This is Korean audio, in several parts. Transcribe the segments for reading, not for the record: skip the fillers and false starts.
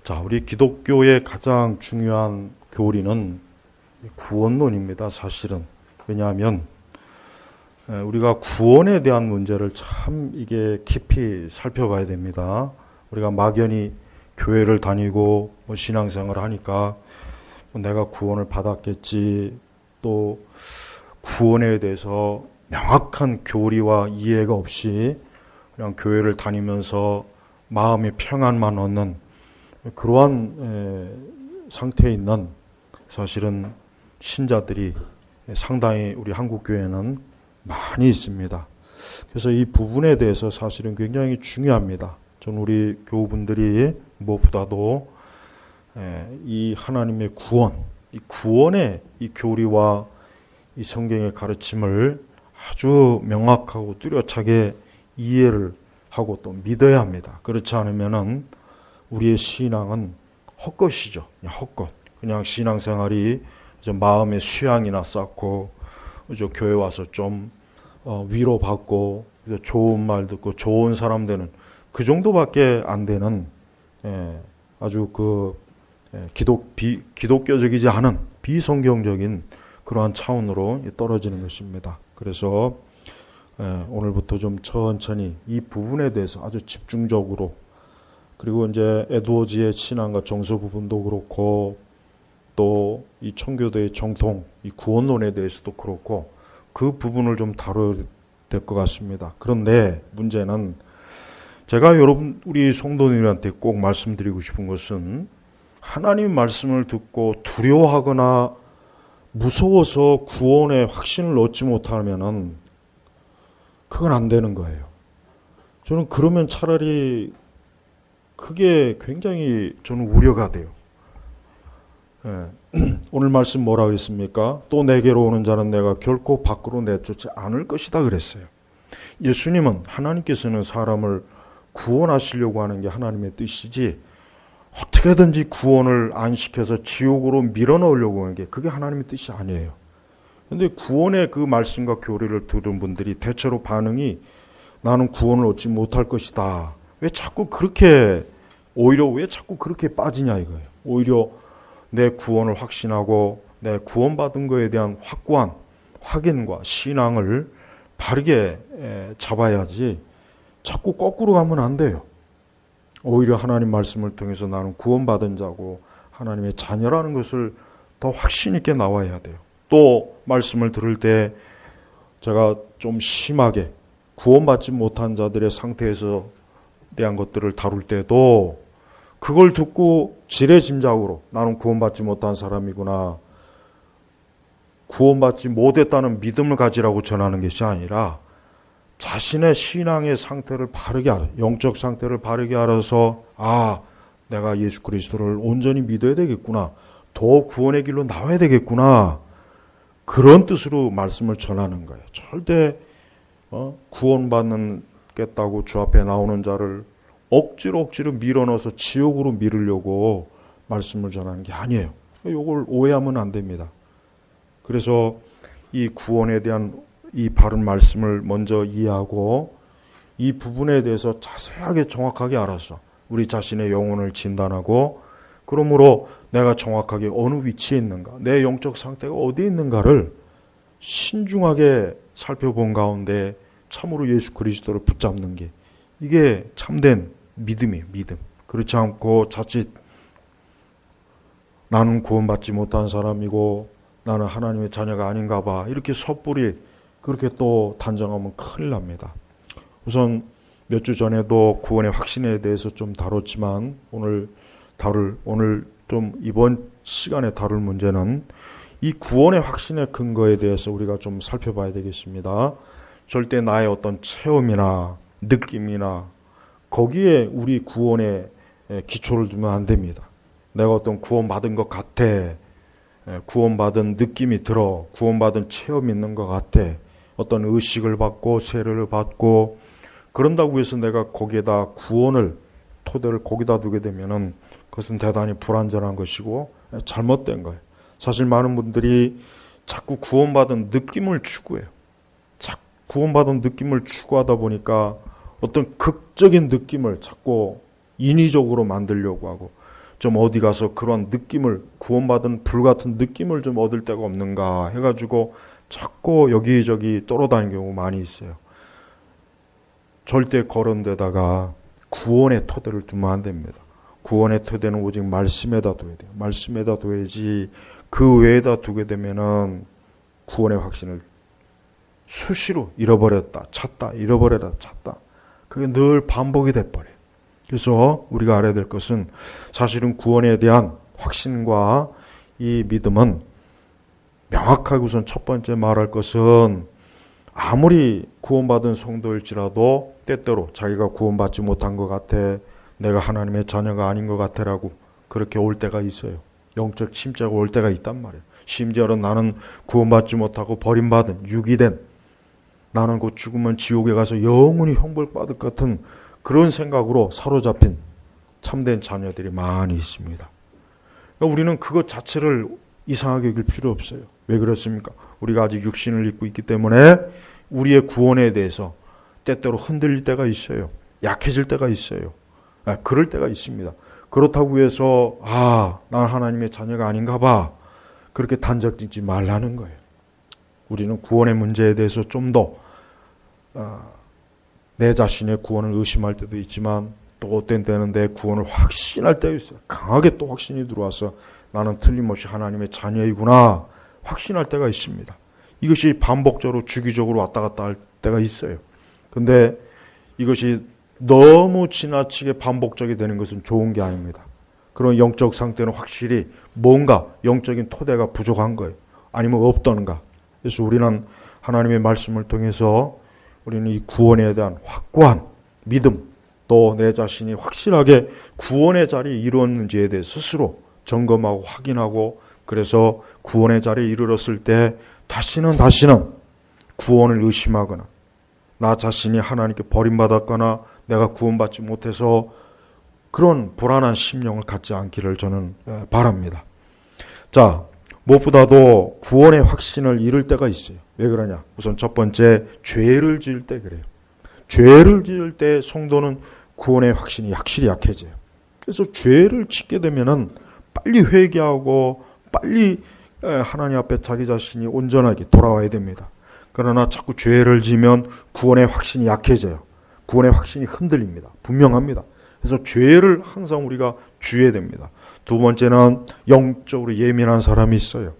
자, 우리 기독교의 가장 중요한 교리는 구원론입니다, 사실은. 왜냐하면 우리가 구원에 대한 문제를 참 이게 깊이 살펴봐야 됩니다. 우리가 막연히 교회를 다니고 신앙생활을 하니까 내가 구원을 받았겠지, 또 구원에 대해서 명확한 교리와 이해가 없이 그냥 교회를 다니면서 마음의 평안만 얻는 그러한 상태에 있는 사실은 신자들이 상당히 우리 한국교회는 많이 있습니다. 그래서 이 부분에 대해서 사실은 굉장히 중요합니다. 저는 우리 교우분들이 무엇보다도 이 하나님의 구원, 이 구원의 이 교리와 이 성경의 가르침을 아주 명확하고 뚜렷하게 이해를 하고 또 믿어야 합니다. 그렇지 않으면은 우리의 신앙은 헛것이죠. 그냥 헛것. 그냥 신앙생활이 마음의 수양이나 쌓고 교회 와서 좀 위로받고 좋은 말 듣고 좋은 사람 되는 그 정도밖에 안 되는 아주 기독교적이지 않은 비성경적인 그러한 차원으로 떨어지는 것입니다. 그래서 오늘부터 좀 천천히 이 부분에 대해서 아주 집중적으로, 그리고 이제 에드워즈의 신앙과 정서 부분도 그렇고 또 이 청교도의 정통, 이 구원론에 대해서도 그렇고 그 부분을 좀 다뤄야 될 것 같습니다. 그런데 문제는 제가 여러분 우리 성도님들한테 꼭 말씀드리고 싶은 것은 하나님 말씀을 듣고 두려워하거나 무서워서 구원의 확신을 얻지 못하면은 그건 안 되는 거예요. 저는 그러면 차라리 그게 굉장히 저는 우려가 돼요. 오늘 말씀 뭐라 그랬습니까? 또 내게로 오는 자는 내가 결코 밖으로 내쫓지 않을 것이다 그랬어요. 예수님은, 하나님께서는 사람을 구원하시려고 하는 게 하나님의 뜻이지 어떻게든지 구원을 안 시켜서 지옥으로 밀어넣으려고 하는 게 그게 하나님의 뜻이 아니에요. 그런데 구원의 그 말씀과 교리를 들은 분들이 대체로 반응이 나는 구원을 얻지 못할 것이다. 왜 자꾸 그렇게 빠지냐 이거예요. 오히려 내 구원을 확신하고 내 구원받은 거에 대한 확고한 확인과 신앙을 바르게 잡아야지 자꾸 거꾸로 가면 안 돼요. 오히려 하나님 말씀을 통해서 나는 구원받은 자고 하나님의 자녀라는 것을 더 확신 있게 나와야 돼요. 또 말씀을 들을 때 제가 좀 심하게 구원받지 못한 자들의 상태에서 대한 것들을 다룰 때도 그걸 듣고 지레짐작으로 나는 구원받지 못한 사람이구나, 구원받지 못했다는 믿음을 가지라고 전하는 것이 아니라 자신의 신앙의 상태를 바르게 알아, 영적 상태를 바르게 알아서 내가 예수 그리스도를 온전히 믿어야 되겠구나, 더 구원의 길로 나와야 되겠구나, 그런 뜻으로 말씀을 전하는 거예요. 절대 구원받겠다고 주 앞에 나오는 자를 억지로 밀어넣어서 지옥으로 밀으려고 말씀을 전하는 게 아니에요. 이걸 오해하면 안 됩니다. 그래서 이 구원에 대한 이 바른 말씀을 먼저 이해하고 이 부분에 대해서 자세하게 정확하게 알아서 우리 자신의 영혼을 진단하고, 그러므로 내가 정확하게 어느 위치에 있는가, 내 영적 상태가 어디에 있는가를 신중하게 살펴본 가운데 참으로 예수 그리스도를 붙잡는 게 이게 참된 믿음이에요. 믿음. 그렇지 않고 자칫 나는 구원받지 못한 사람이고 나는 하나님의 자녀가 아닌가 봐 이렇게 섣불리 그렇게 또 단정하면 큰일 납니다. 우선 몇 주 전에도 구원의 확신에 대해서 좀 다뤘지만 오늘 좀 이번 시간에 다룰 문제는 이 구원의 확신의 근거에 대해서 우리가 좀 살펴봐야 되겠습니다. 절대 나의 어떤 체험이나 느낌이나 거기에 우리 구원의 기초를 두면 안 됩니다. 내가 어떤 구원받은 것 같아, 구원받은 느낌이 들어, 구원받은 체험이 있는 것 같아, 어떤 의식을 받고 세례를 받고 그런다고 해서 내가 거기에다 구원을 토대를 거기다 두게 되면은 그것은 대단히 불완전한 것이고 잘못된 거예요. 사실 많은 분들이 자꾸 구원받은 느낌을 추구해요. 구원받은 느낌을 추구하다 보니까 어떤 극적인 느낌을 자꾸 인위적으로 만들려고 하고 좀 어디 가서 그런 느낌을, 구원받은 불같은 느낌을 좀 얻을 데가 없는가 해가지고 자꾸 여기저기 돌아다니는 경우 많이 있어요. 절대 그런 데다가 구원의 토대를 두면 안 됩니다. 구원의 토대는 오직 말씀에다 둬야 돼요. 말씀에다 둬야지 그 외에다 두게 되면은 구원의 확신을 수시로 잃어버렸다 찾다 잃어버렸다 찾다, 그게 늘 반복이 돼버려요. 그래서 우리가 알아야 될 것은 사실은 구원에 대한 확신과 이 믿음은 명확하게 우선 첫 번째 말할 것은, 아무리 구원받은 성도일지라도 때때로 자기가 구원받지 못한 것 같아, 내가 하나님의 자녀가 아닌 것 같아라고 그렇게 올 때가 있어요. 영적 침체가 올 때가 있단 말이에요. 심지어는 나는 구원받지 못하고 버림받은 유기된, 나는 곧 죽으면 지옥에 가서 영원히 형벌받을 것 같은 그런 생각으로 사로잡힌 참된 자녀들이 많이 있습니다. 그러니까 우리는 그것 자체를 이상하게 여길 필요 없어요. 왜 그렇습니까? 우리가 아직 육신을 입고 있기 때문에 우리의 구원에 대해서 때때로 흔들릴 때가 있어요. 약해질 때가 있어요. 그럴 때가 있습니다. 그렇다고 해서 난 하나님의 자녀가 아닌가 봐, 그렇게 단정짓지 말라는 거예요. 우리는 구원의 문제에 대해서 좀 더 내 자신의 구원을 의심할 때도 있지만, 또 어떤 때는 내 구원을 확신할 때가 있어요. 강하게 또 확신이 들어와서 나는 틀림없이 하나님의 자녀이구나 확신할 때가 있습니다. 이것이 반복적으로 주기적으로 왔다 갔다 할 때가 있어요. 근데 이것이 너무 지나치게 반복적이 되는 것은 좋은 게 아닙니다. 그런 영적 상태는 확실히 뭔가 영적인 토대가 부족한 거예요. 아니면 없던가. 그래서 우리는 하나님의 말씀을 통해서 우리는 이 구원에 대한 확고한 믿음, 또 내 자신이 확실하게 구원의 자리에 이르렀는지에 대해 스스로 점검하고 확인하고, 그래서 구원의 자리에 이르렀을 때 다시는 구원을 의심하거나, 나 자신이 하나님께 버림받았거나 내가 구원받지 못해서 그런 불안한 심령을 갖지 않기를 저는 바랍니다. 자, 무엇보다도 구원의 확신을 잃을 때가 있어요. 왜 그러냐? 우선 첫 번째, 죄를 지을 때 그래요. 죄를 지을 때 성도는 구원의 확신이 확실히 약해져요. 그래서 죄를 짓게 되면은 빨리 회개하고 빨리 하나님 앞에 자기 자신이 온전하게 돌아와야 됩니다. 그러나 자꾸 죄를 지면 구원의 확신이 약해져요. 구원의 확신이 흔들립니다. 분명합니다. 그래서 죄를 항상 우리가 주의해야 됩니다. 두 번째는 영적으로 예민한 사람이 있어요.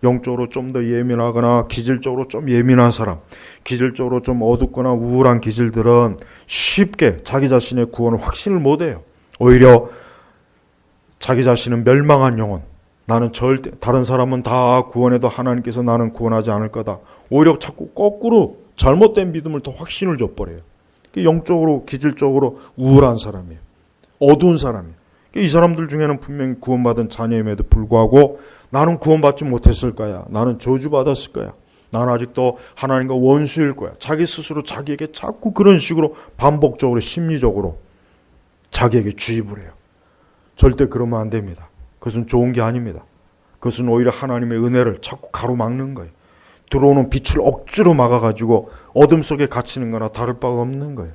영적으로 좀 더 예민하거나 기질적으로 좀 예민한 사람, 기질적으로 좀 어둡거나 우울한 기질들은 쉽게 자기 자신의 구원을 확신을 못해요. 오히려 자기 자신은 멸망한 영혼, 나는 절대, 다른 사람은 다 구원해도 하나님께서 나는 구원하지 않을 거다. 오히려 자꾸 거꾸로 잘못된 믿음을 더 확신을 줘버려요. 영적으로 기질적으로 우울한 사람이에요. 어두운 사람이에요. 이 사람들 중에는 분명히 구원받은 자녀임에도 불구하고 나는 구원받지 못했을 거야. 나는 저주받았을 거야. 나는 아직도 하나님과 원수일 거야. 자기 스스로 자기에게 자꾸 그런 식으로 반복적으로 심리적으로 자기에게 주입을 해요. 절대 그러면 안 됩니다. 그것은 좋은 게 아닙니다. 그것은 오히려 하나님의 은혜를 자꾸 가로막는 거예요. 들어오는 빛을 억지로 막아가지고 어둠 속에 갇히는 거나 다를 바가 없는 거예요.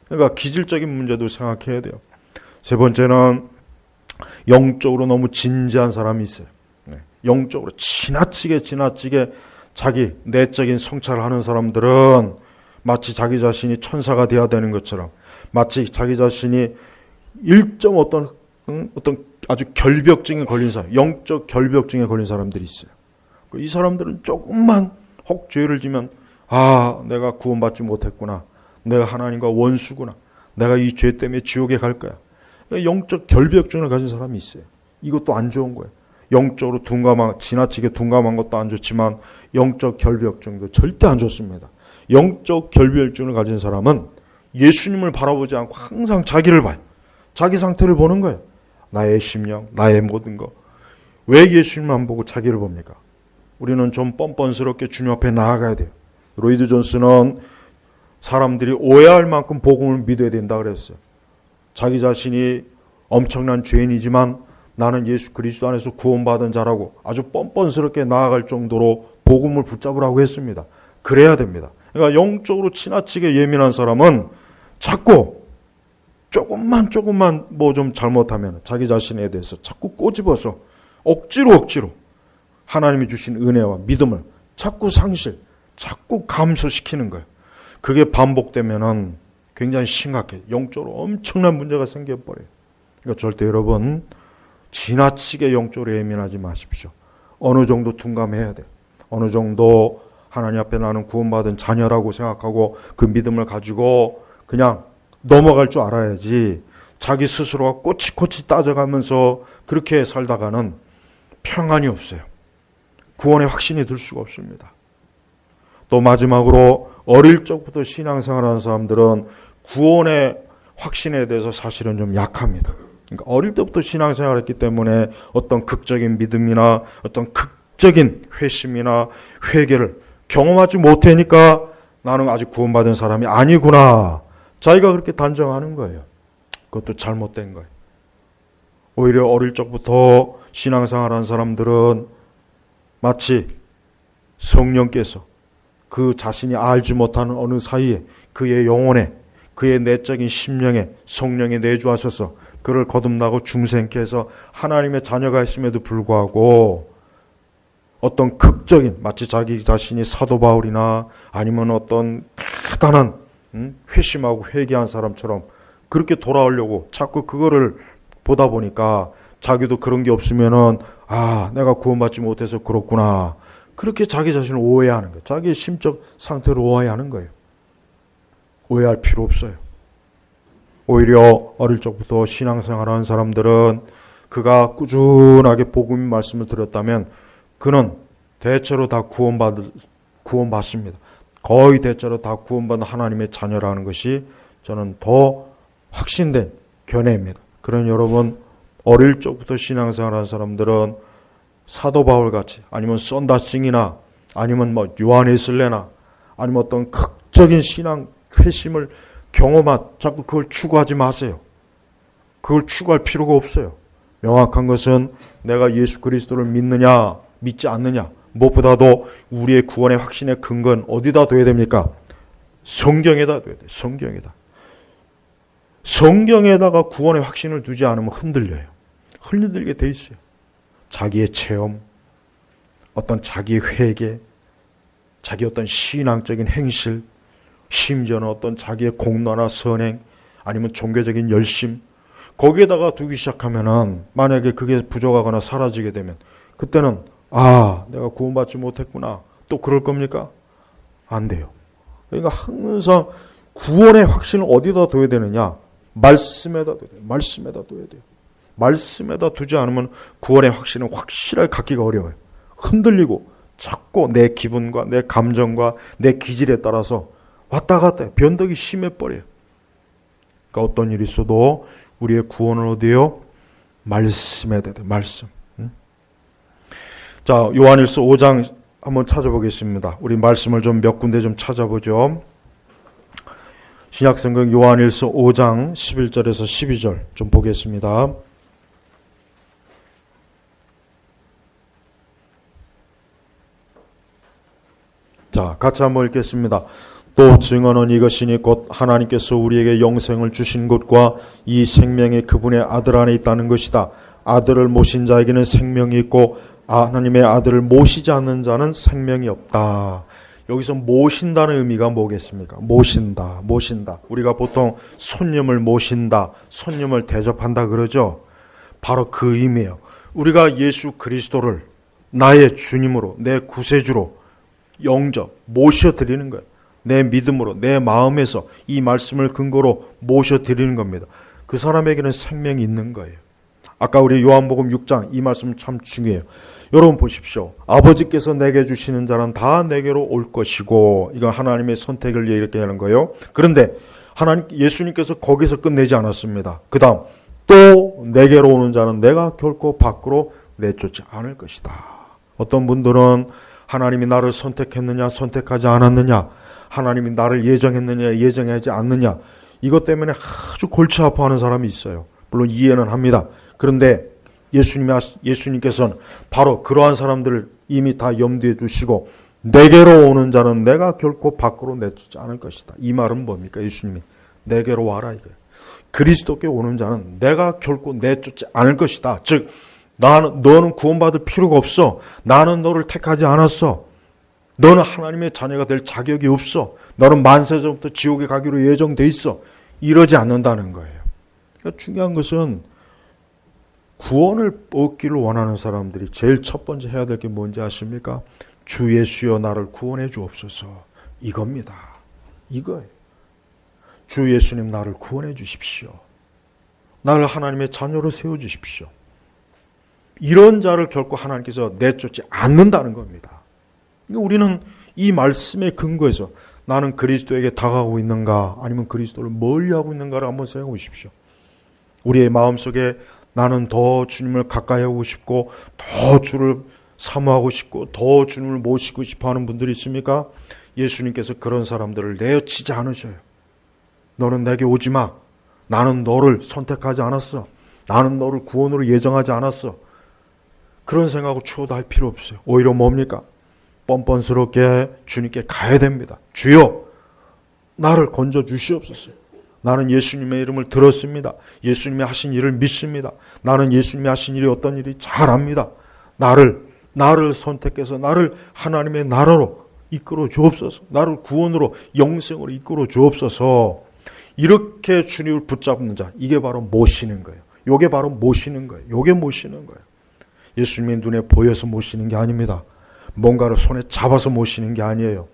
그러니까 기질적인 문제도 생각해야 돼요. 세 번째는 영적으로 너무 진지한 사람이 있어요. 영적으로 지나치게 자기 내적인 성찰을 하는 사람들은 마치 자기 자신이 천사가 되어야 되는 것처럼, 마치 자기 자신이 일정 어떤 아주 결벽증에 걸린 사람, 영적 결벽증에 걸린 사람들이 있어요. 이 사람들은 조금만 혹 죄를 지면 내가 구원받지 못했구나, 내가 하나님과 원수구나, 내가 이 죄 때문에 지옥에 갈 거야. 영적 결벽증을 가진 사람이 있어요. 이것도 안 좋은 거예요. 영적으로 지나치게 둔감한 것도 안 좋지만 영적 결벽증도 절대 안 좋습니다. 영적 결벽증을 가진 사람은 예수님을 바라보지 않고 항상 자기를 봐요. 자기 상태를 보는 거예요. 나의 심령, 나의 모든 것. 왜 예수님만 보고 자기를 봅니까? 우리는 좀 뻔뻔스럽게 주님 앞에 나아가야 돼요. 로이드 존스는 사람들이 오해할 만큼 복음을 믿어야 된다 그랬어요. 자기 자신이 엄청난 죄인이지만 나는 예수 그리스도 안에서 구원받은 자라고 아주 뻔뻔스럽게 나아갈 정도로 복음을 붙잡으라고 했습니다. 그래야 됩니다. 그러니까 영적으로 지나치게 예민한 사람은 자꾸 조금만 뭐 좀 잘못하면 자기 자신에 대해서 자꾸 꼬집어서 억지로 하나님이 주신 은혜와 믿음을 자꾸 자꾸 감소시키는 거예요. 그게 반복되면은 굉장히 심각해. 영적으로 엄청난 문제가 생겨버려요. 그러니까 절대 여러분 지나치게 영적으로 예민하지 마십시오. 어느 정도 둔감해야 돼요. 어느 정도 하나님 앞에 나는 구원받은 자녀라고 생각하고 그 믿음을 가지고 그냥 넘어갈 줄 알아야지, 자기 스스로가 꼬치꼬치 따져가면서 그렇게 살다가는 평안이 없어요. 구원의 확신이 들 수가 없습니다. 또 마지막으로 어릴 적부터 신앙생활하는 사람들은 구원의 확신에 대해서 사실은 좀 약합니다. 그러니까 어릴 때부터 신앙생활을 했기 때문에 어떤 극적인 믿음이나 어떤 극적인 회심이나 회개를 경험하지 못하니까 나는 아직 구원받은 사람이 아니구나, 자기가 그렇게 단정하는 거예요. 그것도 잘못된 거예요. 오히려 어릴 적부터 신앙생활하는 사람들은 마치 성령께서 그 자신이 알지 못하는 어느 사이에 그의 영혼에, 그의 내적인 심령에 성령이 내주하셔서 그를 거듭나고 중생케 해서 하나님의 자녀가 있음에도 불구하고 어떤 극적인, 마치 자기 자신이 사도 바울이나 아니면 어떤 대단한 회심하고 회개한 사람처럼 그렇게 돌아오려고 자꾸 그거를 보다 보니까 자기도 그런 게 없으면은 내가 구원받지 못해서 그렇구나, 그렇게 자기 자신을 오해하는 거예요. 자기의 심적 상태를 오해하는 거예요. 오해할 필요 없어요. 오히려 어릴 적부터 신앙생활하는 사람들은 그가 꾸준하게 복음의 말씀을 들었다면 그는 대체로 다 구원받습니다. 거의 대체로 다 구원받은 하나님의 자녀라는 것이 저는 더 확신된 견해입니다. 그런 여러분, 어릴 적부터 신앙생활하는 사람들은 사도 바울같이, 아니면 썬다싱이나 아니면 뭐 요한 웨슬레나 아니면 어떤 극적인 신앙 회심을 자꾸 그걸 추구하지 마세요. 그걸 추구할 필요가 없어요. 명확한 것은 내가 예수 그리스도를 믿느냐 믿지 않느냐, 무엇보다도 우리의 구원의 확신의 근거는 어디다 둬야 됩니까? 성경에다 둬야 돼요. 성경에다가 구원의 확신을 두지 않으면 흔들려요. 흔들리게 돼 있어요. 자기의 체험, 어떤 자기의 회개, 자기 어떤 신앙적인 행실, 심지어는 어떤 자기의 공로나 선행, 아니면 종교적인 열심, 거기에다가 두기 시작하면은 만약에 그게 부족하거나 사라지게 되면 그때는 내가 구원받지 못했구나, 또 그럴 겁니까? 안 돼요. 그러니까 항상 구원의 확신을 어디다 둬야 되느냐? 말씀에다 둬야 돼요. 말씀에다 두지 않으면 구원의 확신은 확실하게 갖기가 어려워요. 흔들리고 자꾸 내 기분과 내 감정과 내 기질에 따라서 왔다 갔다 변덕이 심해버려요. 그러니까 어떤 일이 있어도 우리의 구원은 어디에요? 말씀에다 돼요. 말씀. 자, 요한일서 5장 한번 찾아보겠습니다. 우리 말씀을 좀 몇 군데 좀 찾아보죠. 신약성경 요한일서 5장 11절에서 12절 좀 보겠습니다. 자, 같이 한번 읽겠습니다. 또 증언은 이것이니 곧 하나님께서 우리에게 영생을 주신 것과 이 생명이 그분의 아들 안에 있다는 것이다. 아들을 모신 자에게는 생명이 있고 하나님의 아들을 모시지 않는 자는 생명이 없다. 여기서 모신다는 의미가 뭐겠습니까? 모신다. 우리가 보통 손님을 모신다, 손님을 대접한다 그러죠. 바로 그 의미예요. 우리가 예수 그리스도를 나의 주님으로, 내 구세주로 영접, 모셔드리는 거예요. 내 믿음으로, 내 마음에서 이 말씀을 근거로 모셔드리는 겁니다. 그 사람에게는 생명이 있는 거예요. 아까 우리 요한복음 6장 이 말씀 참 중요해요. 여러분 보십시오. 아버지께서 내게 주시는 자는 다 내게로 올 것이고, 이건 하나님의 선택을 이렇게 하는 거예요. 그런데 예수님께서 거기서 끝내지 않았습니다. 그 다음 또 내게로 오는 자는 내가 결코 밖으로 내쫓지 않을 것이다. 어떤 분들은 하나님이 나를 선택했느냐 선택하지 않았느냐, 하나님이 나를 예정했느냐 예정하지 않느냐, 이것 때문에 아주 골치 아파하는 사람이 있어요. 물론 이해는 합니다. 그런데 예수님께서는 바로 그러한 사람들을 이미 다 염두에 두시고 내게로 오는 자는 내가 결코 밖으로 내쫓지 않을 것이다. 이 말은 뭡니까? 예수님이 내게로 와라 이거예요. 그리스도께 오는 자는 내가 결코 내쫓지 않을 것이다. 즉 너는 구원받을 필요가 없어. 나는 너를 택하지 않았어. 너는 하나님의 자녀가 될 자격이 없어. 너는 만세 전부터 지옥에 가기로 예정돼 있어. 이러지 않는다는 거예요. 그러니까 중요한 것은 구원을 얻기를 원하는 사람들이 제일 첫 번째 해야 될 게 뭔지 아십니까? 주 예수여 나를 구원해 주옵소서. 이겁니다. 이거예요. 주 예수님 나를 구원해 주십시오. 나를 하나님의 자녀로 세워주십시오. 이런 자를 결코 하나님께서 내쫓지 않는다는 겁니다. 그러니까 우리는 이 말씀의 근거에서 나는 그리스도에게 다가가고 있는가 아니면 그리스도를 멀리하고 있는가를 한번 생각해 보십시오. 우리의 마음속에 나는 더 주님을 가까이 하고 싶고 더 주를 사모하고 싶고 더 주님을 모시고 싶어하는 분들이 있습니까? 예수님께서 그런 사람들을 내어치지 않으셔요. 너는 내게 오지 마. 나는 너를 선택하지 않았어. 나는 너를 구원으로 예정하지 않았어. 그런 생각하고 추워도 할 필요 없어요. 오히려 뭡니까? 뻔뻔스럽게 주님께 가야 됩니다. 주여 나를 건져 주시옵소서. 나는 예수님의 이름을 들었습니다. 예수님이 하신 일을 믿습니다. 나는 예수님이 하신 일이 어떤 일이 잘 압니다. 나를 선택해서 나를 하나님의 나라로 이끌어 주옵소서. 나를 구원으로 영생으로 이끌어 주옵소서. 이렇게 주님을 붙잡는 자, 이게 바로 모시는 거예요. 요게 바로 모시는 거예요. 요게 모시는 거예요. 예수님의 눈에 보여서 모시는 게 아닙니다. 뭔가를 손에 잡아서 모시는 게 아니에요.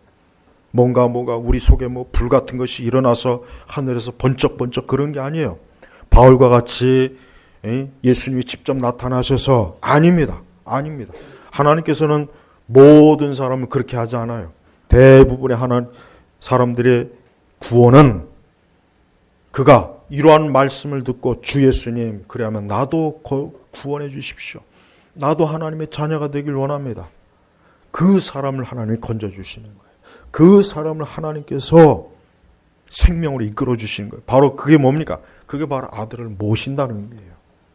뭔가 우리 속에 불 같은 것이 일어나서 하늘에서 번쩍번쩍 그런 게 아니에요. 바울과 같이 예수님이 직접 나타나셔서 아닙니다. 아닙니다. 하나님께서는 모든 사람을 그렇게 하지 않아요. 대부분의 사람들의 구원은 그가 이러한 말씀을 듣고 주 예수님 그래야면 나도 구원해 주십시오. 나도 하나님의 자녀가 되길 원합니다. 그 사람을 하나님이 건져주시는 거예요. 그 사람을 하나님께서 생명으로 이끌어 주시는 거예요. 바로 그게 뭡니까? 그게 바로 아들을 모신다는 의미예요.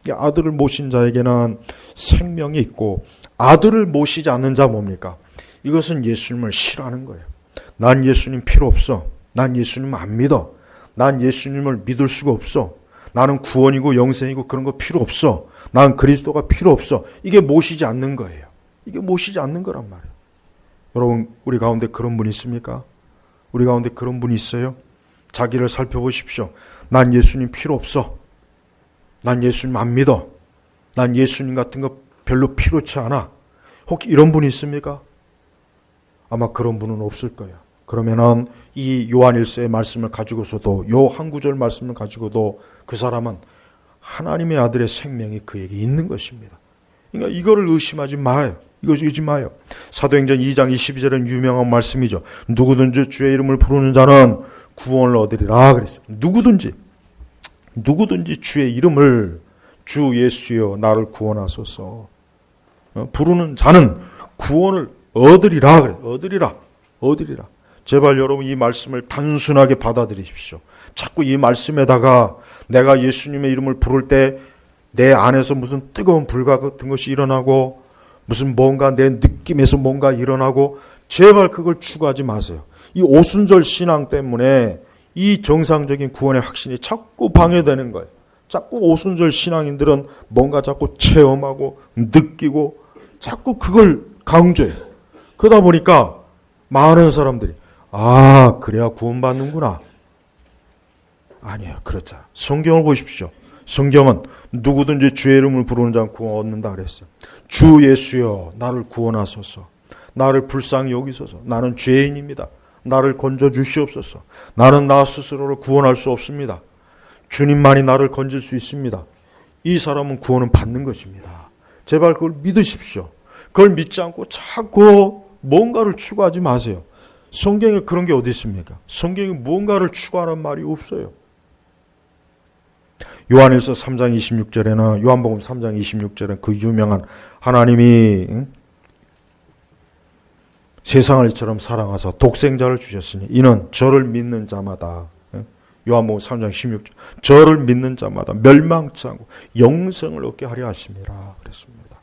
이 아들을 모신 자에게는 생명이 있고 아들을 모시지 않는 자 뭡니까? 이것은 예수님을 싫어하는 거예요. 난 예수님 필요 없어. 난 예수님 안 믿어. 난 예수님을 믿을 수가 없어. 나는 구원이고 영생이고 그런 거 필요 없어. 난 그리스도가 필요 없어. 이게 모시지 않는 거예요. 이게 모시지 않는 거란 말이에요. 여러분 우리 가운데 그런 분 있습니까? 우리 가운데 그런 분이 있어요? 자기를 살펴보십시오. 난 예수님 필요 없어. 난 예수님 안 믿어. 난 예수님 같은 거 별로 필요치 않아. 혹시 이런 분이 있습니까? 아마 그런 분은 없을 거예요. 그러면은 이 요한일서의 말씀을 가지고서도 요 한 구절 말씀을 가지고도 그 사람은 하나님의 아들의 생명이 그에게 있는 것입니다. 그러니까 이거를 의심하지 마요. 이거 의지 마요. 사도행전 2장 22절은 유명한 말씀이죠. 누구든지 주의 이름을 부르는 자는 구원을 얻으리라 그랬어요. 누구든지 주의 이름을 주 예수여 나를 구원하소서 부르는 자는 구원을 얻으리라 그래요. 얻으리라. 제발 여러분 이 말씀을 단순하게 받아들이십시오. 자꾸 이 말씀에다가 내가 예수님의 이름을 부를 때 내 안에서 무슨 뜨거운 불 같은 것이 일어나고 무슨 뭔가 내 느낌에서 뭔가 일어나고 제발 그걸 추구하지 마세요. 이 오순절 신앙 때문에 이 정상적인 구원의 확신이 자꾸 방해되는 거예요. 자꾸 오순절 신앙인들은 뭔가 자꾸 체험하고 느끼고 자꾸 그걸 강조해요. 그러다 보니까 많은 사람들이 그래야 구원받는구나. 아니에요. 그렇죠. 성경을 보십시오. 성경은 누구든지 주의 이름을 부르는 자는 구원 얻는다 그랬어요. 주 예수여 나를 구원하소서. 나를 불쌍히 여기소서. 나는 죄인입니다. 나를 건져 주시옵소서. 나는 나 스스로를 구원할 수 없습니다. 주님만이 나를 건질 수 있습니다. 이 사람은 구원은 받는 것입니다. 제발 그걸 믿으십시오. 그걸 믿지 않고 자꾸 뭔가를 추구하지 마세요. 성경에 그런 게 어디 있습니까? 성경에 무언가를 추구하는 말이 없어요. 요한일서 3장 26절에는 요한복음 3장 26절에 그 유명한 하나님이 세상을 이처럼 사랑하사 독생자를 주셨으니 이는 저를 믿는 자마다 요한복음 3장 16절 저를 믿는 자마다 멸망치 않고 영생을 얻게 하려 하심이라 그랬습니다.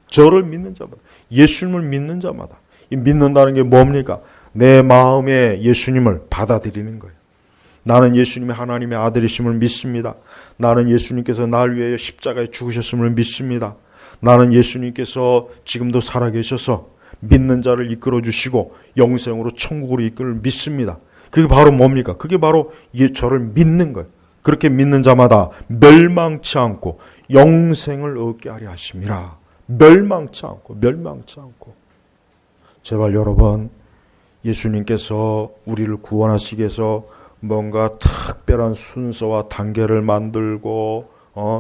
저를 믿는 자마다 예수님을 믿는 자마다 이 믿는다는 게 뭡니까? 내 마음에 예수님을 받아들이는 거예요. 나는 예수님이 하나님의 아들이심을 믿습니다. 나는 예수님께서 나를 위하여 십자가에 죽으셨음을 믿습니다. 나는 예수님께서 지금도 살아계셔서 믿는 자를 이끌어 주시고 영생으로 천국으로 이끌을 믿습니다. 그게 바로 뭡니까? 그게 바로 저를 믿는 거예요. 그렇게 믿는 자마다 멸망치 않고 영생을 얻게 하려 하심이라. 멸망치 않고. 제발 여러분, 예수님께서 우리를 구원하시기 위해서 뭔가 특별한 순서와 단계를 만들고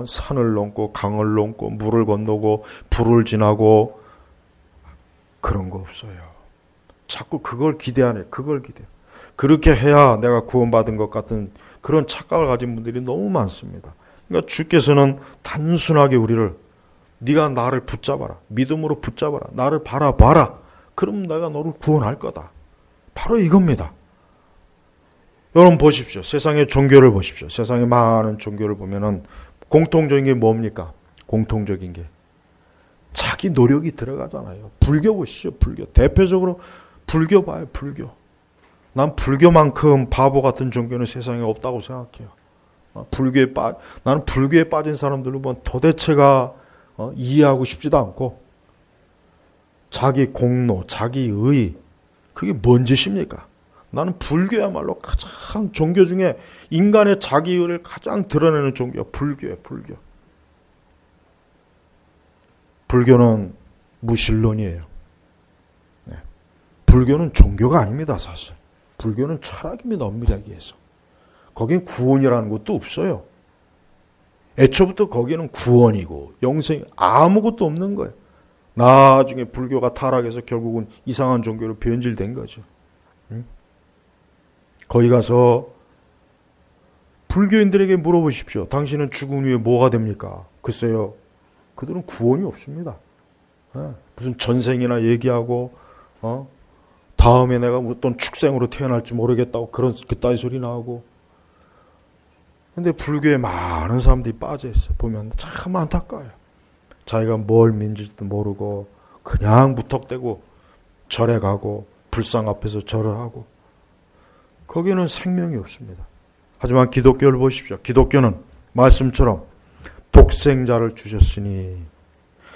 산을 넘고 강을 넘고 물을 건너고 불을 지나고 그런 거 없어요. 자꾸 그걸 기대하네. 그걸 기대. 그렇게 해야 내가 구원받은 것 같은 그런 착각을 가진 분들이 너무 많습니다. 그러니까 주께서는 단순하게 우리를 네가 나를 붙잡아라. 믿음으로 붙잡아라. 나를 바라봐라. 그럼 내가 너를 구원할 거다. 바로 이겁니다. 여러분 보십시오. 세상의 종교를 보십시오. 세상의 많은 종교를 보면은 공통적인 게 뭡니까? 공통적인 게 자기 노력이 들어가잖아요. 불교 보시죠. 불교. 대표적으로 불교 봐요. 불교. 난 불교만큼 바보 같은 종교는 세상에 없다고 생각해요. 나는 불교에 빠진 사람들을 보면 도대체가 이해하고 싶지도 않고 자기 공로, 자기 의 그게 뭔 짓입니까? 나는 불교야말로 가장 종교 중에 인간의 자기의를 가장 드러내는 종교가 불교예요. 불교. 불교는 무신론이에요. 네. 불교는 종교가 아닙니다. 사실. 불교는 철학입니다. 엄밀하게 해서. 거긴 구원이라는 것도 없어요. 애초부터 거기는 구원이고 영생이 아무것도 없는 거예요. 나중에 불교가 타락해서 결국은 이상한 종교로 변질된 거죠. 거기 가서 불교인들에게 물어보십시오. 당신은 죽은 후에 뭐가 됩니까? 글쎄요. 그들은 구원이 없습니다. 무슨 전생이나 얘기하고 다음에 내가 어떤 축생으로 태어날지 모르겠다고 그따위 소리 나오고. 근데 불교에 많은 사람들이 빠져 있어요. 보면 참 안타까워요. 자기가 뭘 믿는지도 모르고 그냥 무턱대고 절에 가고 불상 앞에서 절을 하고 거기는 생명이 없습니다. 하지만 기독교를 보십시오. 기독교는 말씀처럼 독생자를 주셨으니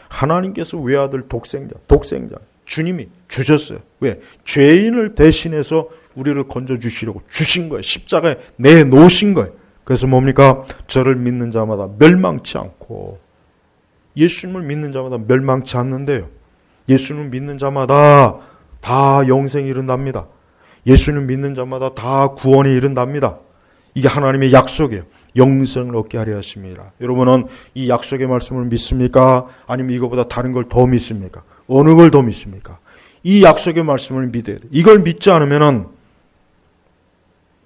하나님께서 외아들 독생자 주님이 주셨어요. 왜? 죄인을 대신해서 우리를 건져주시려고 주신 거예요. 십자가에 내놓으신 거예요. 그래서 뭡니까? 저를 믿는 자마다 멸망치 않고 예수님을 믿는 자마다 멸망치 않는데요. 예수님을 믿는 자마다 다 영생이 이른답니다. 예수님 믿는 자마다 다 구원에 이른답니다. 이게 하나님의 약속이에요. 영생을 얻게 하려 하십니다. 여러분은 이 약속의 말씀을 믿습니까? 아니면 이거보다 다른 걸 더 믿습니까? 어느 걸 더 믿습니까? 이 약속의 말씀을 믿어야 돼요. 이걸 믿지 않으면은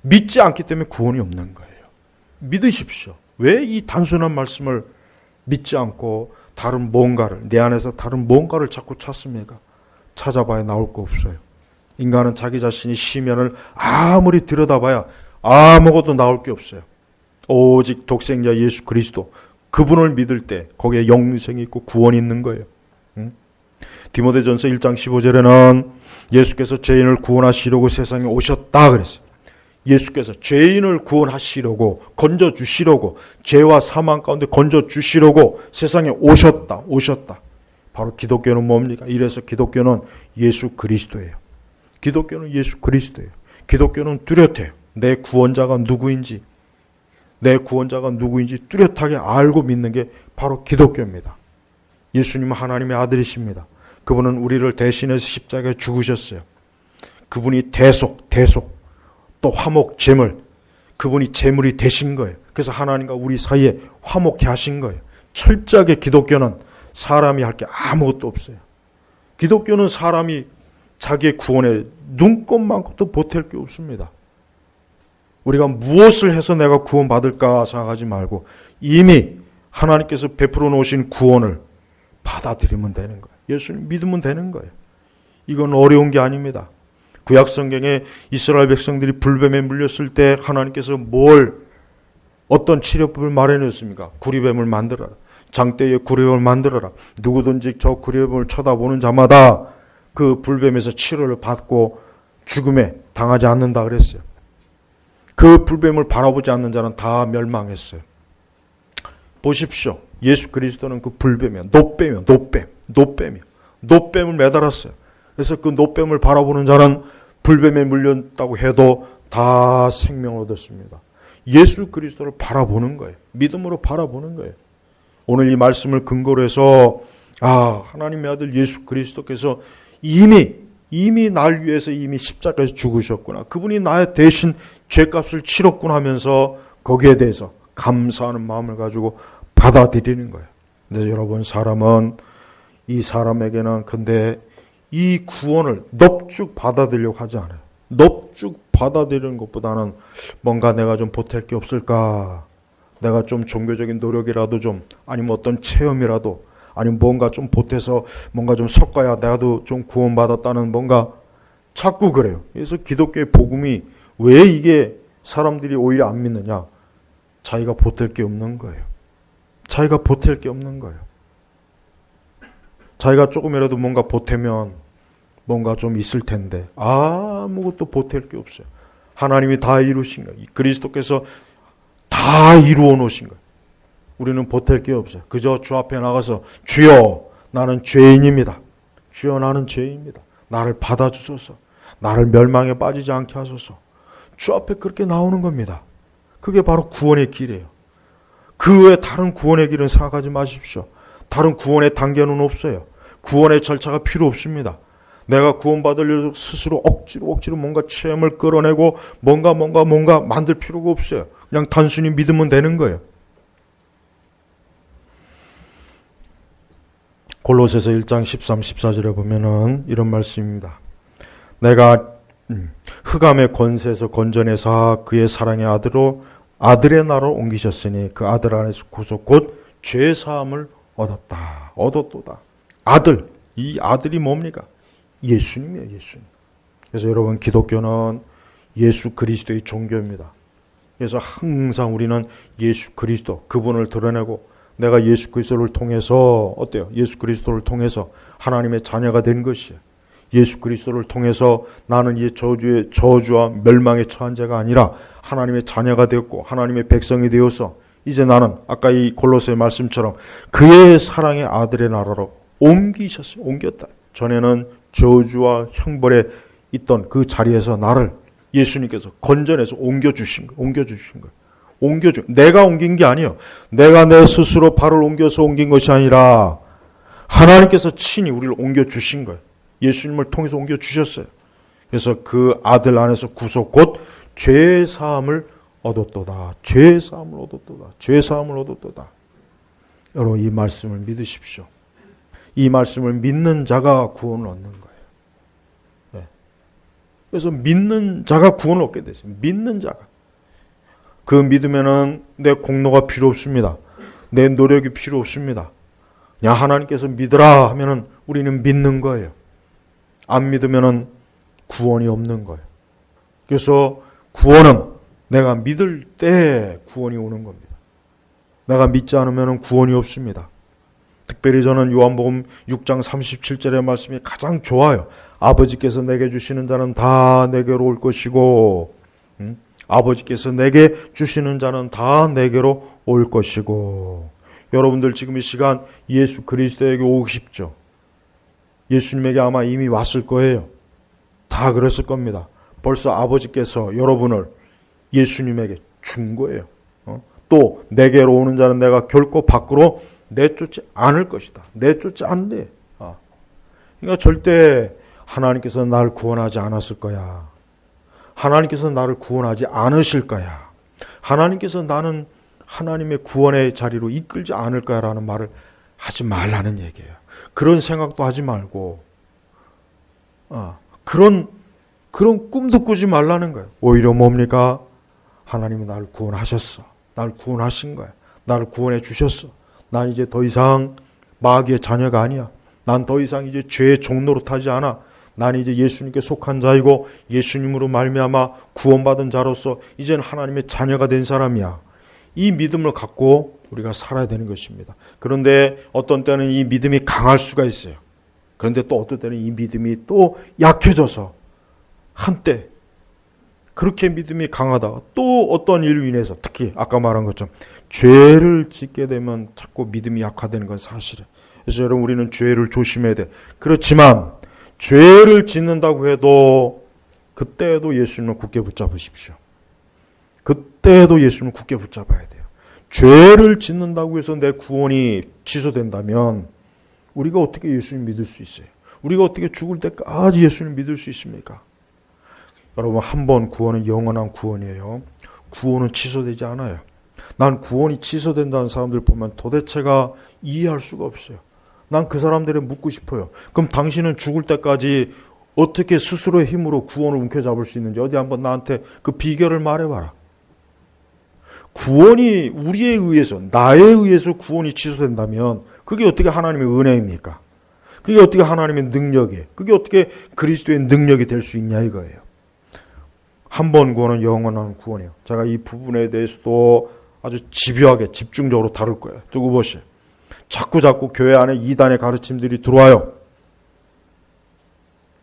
믿지 않기 때문에 구원이 없는 거예요. 믿으십시오. 왜 이 단순한 말씀을 믿지 않고 다른 뭔가를 내 안에서 다른 뭔가를 자꾸 찾습니까? 찾아봐야 나올 거 없어요. 인간은 자기 자신이 시면을 아무리 들여다봐야 아무것도 나올 게 없어요. 오직 독생자 예수 그리스도 그분을 믿을 때 거기에 영생이 있고 구원이 있는 거예요. 디모데전서 1장 15절에는 예수께서 죄인을 구원하시려고 세상에 오셨다 그랬어요. 예수께서 죄인을 구원하시려고 건져주시려고 죄와 사망 가운데 건져주시려고 세상에 오셨다. 바로 기독교는 뭡니까? 이래서 기독교는 예수 그리스도예요. 기독교는 예수 그리스도예요. 기독교는 뚜렷해요. 내 구원자가 누구인지 뚜렷하게 알고 믿는 게 바로 기독교입니다. 예수님은 하나님의 아들이십니다. 그분은 우리를 대신해서 십자가에 죽으셨어요. 그분이 대속 또 화목 제물 그분이 제물이 되신 거예요. 그래서 하나님과 우리 사이에 화목케 하신 거예요. 철저하게 기독교는 사람이 할 게 아무것도 없어요. 기독교는 사람이 자기의 구원에 눈꼽만큼도 보탤 게 없습니다. 우리가 무엇을 해서 내가 구원받을까 생각하지 말고 이미 하나님께서 베풀어 놓으신 구원을 받아들이면 되는 거예요. 예수님 믿으면 되는 거예요. 이건 어려운 게 아닙니다. 구약 성경에 이스라엘 백성들이 불뱀에 물렸을 때 하나님께서 어떤 치료법을 마련했습니까? 구리뱀을 만들어라. 장대에 구리뱀을 만들어라. 누구든지 저 구리뱀을 쳐다보는 자마다 그 불뱀에서 치료를 받고 죽음에 당하지 않는다 그랬어요. 그 불뱀을 바라보지 않는 자는 다 멸망했어요. 보십시오. 예수 그리스도는 그 불뱀이야. 노뱀을 매달았어요. 그래서 그 노뱀을 바라보는 자는 불뱀에 물렸다고 해도 다 생명을 얻었습니다. 예수 그리스도를 바라보는 거예요. 믿음으로 바라보는 거예요. 오늘 이 말씀을 근거로 해서 하나님의 아들 예수 그리스도께서 이미 날 위해서 이미 십자가에서 죽으셨구나. 그분이 나의 대신 죄값을 치렀구나 하면서 거기에 대해서 감사하는 마음을 가지고 받아들이는 거예요. 근데 여러분, 이 사람에게는 근데 이 구원을 넙죽 받아들이려고 하지 않아요. 넙죽 받아들이는 것보다는 뭔가 내가 좀 보탤 게 없을까? 내가 좀 종교적인 노력이라도 좀, 아니면 어떤 체험이라도, 아니면 뭔가 좀 보태서 뭔가 좀 섞어야 내가도 좀 구원받았다는 뭔가 자꾸 그래요. 그래서 기독교의 복음이 왜 이게 사람들이 오히려 안 믿느냐? 자기가 보탤 게 없는 거예요. 자기가 보탤 게 없는 거예요. 자기가 조금이라도 뭔가 보태면 뭔가 좀 있을 텐데 아무것도 보탤 게 없어요. 하나님이 다 이루신 거예요. 그리스도께서 다 이루어 놓으신 거예요. 우리는 보탤 게 없어요. 그저 주 앞에 나가서 주여 나는 죄인입니다. 주여 나는 죄인입니다. 나를 받아주소서. 나를 멸망에 빠지지 않게 하소서. 주 앞에 그렇게 나오는 겁니다. 그게 바로 구원의 길이에요. 그 외에 다른 구원의 길은 생각하지 마십시오. 다른 구원의 단계는 없어요. 구원의 절차가 필요 없습니다. 내가 구원받으려고 스스로 억지로 뭔가 체험을 끌어내고 뭔가 만들 필요가 없어요. 그냥 단순히 믿으면 되는 거예요. 골로새서 1장 13, 14절에 보면은 이런 말씀입니다. 내가 흑암의 권세에서 건져내사 그의 사랑의 아들의 나라로 옮기셨으니 그 아들 안에서 구속 곧 죄사함을 얻었도다. 이 아들이 뭡니까? 예수님이에요. 예수님. 그래서 여러분, 기독교는 예수 그리스도의 종교입니다. 그래서 항상 우리는 예수 그리스도 그분을 드러내고 내가 예수 그리스도를 통해서 어때요? 예수 그리스도를 통해서 하나님의 자녀가 된 것이에요. 예수 그리스도를 통해서 나는 이 저주와 멸망에 처한 자가 아니라 하나님의 자녀가 되었고 하나님의 백성이 되어서 이제 나는 아까 이 골로새 말씀처럼 그의 사랑의 아들의 나라로 옮기셨어요. 옮겼다. 전에는 저주와 형벌에 있던 그 자리에서 나를 예수님께서 건져내서 옮겨주신 거예요. 내가 옮긴 게 아니에요. 내가 내 스스로 발을 옮겨서 옮긴 것이 아니라 하나님께서 친히 우리를 옮겨주신 거예요. 예수님을 통해서 옮겨주셨어요. 그래서 그 아들 안에서 구속 곧 죄사함을 얻었도다. 죄사함을 얻었도다. 여러분, 이 말씀을 믿으십시오. 이 말씀을 믿는 자가 구원을 얻는 거예요. 네. 그래서 믿는 자가 구원을 얻게 됐어요. 믿는 자가. 그 믿으면은 내 공로가 필요 없습니다. 내 노력이 필요 없습니다. 그냥 하나님께서 믿으라 하면은 우리는 믿는 거예요. 안 믿으면은 구원이 없는 거예요. 그래서 구원은 내가 믿을 때 구원이 오는 겁니다. 내가 믿지 않으면은 구원이 없습니다. 특별히 저는 요한복음 6장 37절의 말씀이 가장 좋아요. 아버지께서 내게 주시는 자는 다 내게로 올 것이고 아버지께서 내게 주시는 자는 다 내게로 올 것이고. 여러분들 지금 이 시간 예수 그리스도에게 오고 싶죠? 예수님에게 아마 이미 왔을 거예요. 다 그랬을 겁니다. 벌써 아버지께서 여러분을 예수님에게 준 거예요. 또 내게로 오는 자는 내가 결코 밖으로 내쫓지 않을 것이다. 내쫓지 않대. 그러니까 절대 하나님께서 나를 구원하지 않았을 거야. 하나님께서 나를 구원하지 않으실 거야. 하나님께서 나는 하나님의 구원의 자리로 이끌지 않을 거야 라는 말을 하지 말라는 얘기예요. 그런 생각도 하지 말고 그런 꿈도 꾸지 말라는 거예요. 오히려 뭡니까? 하나님은 나를 구원하셨어. 나를 구원하신 거야. 나를 구원해 주셨어. 난 이제 더 이상 마귀의 자녀가 아니야. 난 더 이상 이제 죄의 종로로 타지 않아. 난 이제 예수님께 속한 자이고 예수님으로 말미암아 구원받은 자로서 이제는 하나님의 자녀가 된 사람이야. 이 믿음을 갖고 우리가 살아야 되는 것입니다. 그런데 어떤 때는 이 믿음이 강할 수가 있어요. 그런데 또 어떤 때는 이 믿음이 또 약해져서 한때 그렇게 믿음이 강하다가 또 어떤 일로 인해서 특히 아까 말한 것처럼 죄를 짓게 되면 자꾸 믿음이 약화되는 건 사실이에요. 그래서 여러분 우리는 죄를 조심해야 돼. 그렇지만 죄를 짓는다고 해도 그때도 예수님을 굳게 붙잡으십시오. 그때도 예수님을 굳게 붙잡아야 돼요. 죄를 짓는다고 해서 내 구원이 취소된다면 우리가 어떻게 예수님 믿을 수 있어요? 우리가 어떻게 죽을 때까지 예수님 믿을 수 있습니까? 여러분 한 번 구원은 영원한 구원이에요. 구원은 취소되지 않아요. 난 구원이 취소된다는 사람들 보면 도대체가 이해할 수가 없어요. 난 그 사람들에 묻고 싶어요. 그럼 당신은 죽을 때까지 어떻게 스스로의 힘으로 구원을 움켜잡을 수 있는지 어디 한번 나한테 그 비결을 말해봐라. 구원이 우리에 의해서 나에 의해서 구원이 취소된다면 그게 어떻게 하나님의 은혜입니까? 그게 어떻게 하나님의 능력이에요? 그게 어떻게 그리스도의 능력이 될 수 있냐 이거예요. 한 번 구원은 영원한 구원이에요. 제가 이 부분에 대해서도 아주 집요하게 집중적으로 다룰 거예요. 두고 보시죠. 자꾸 교회 안에 이단의 가르침들이 들어와요.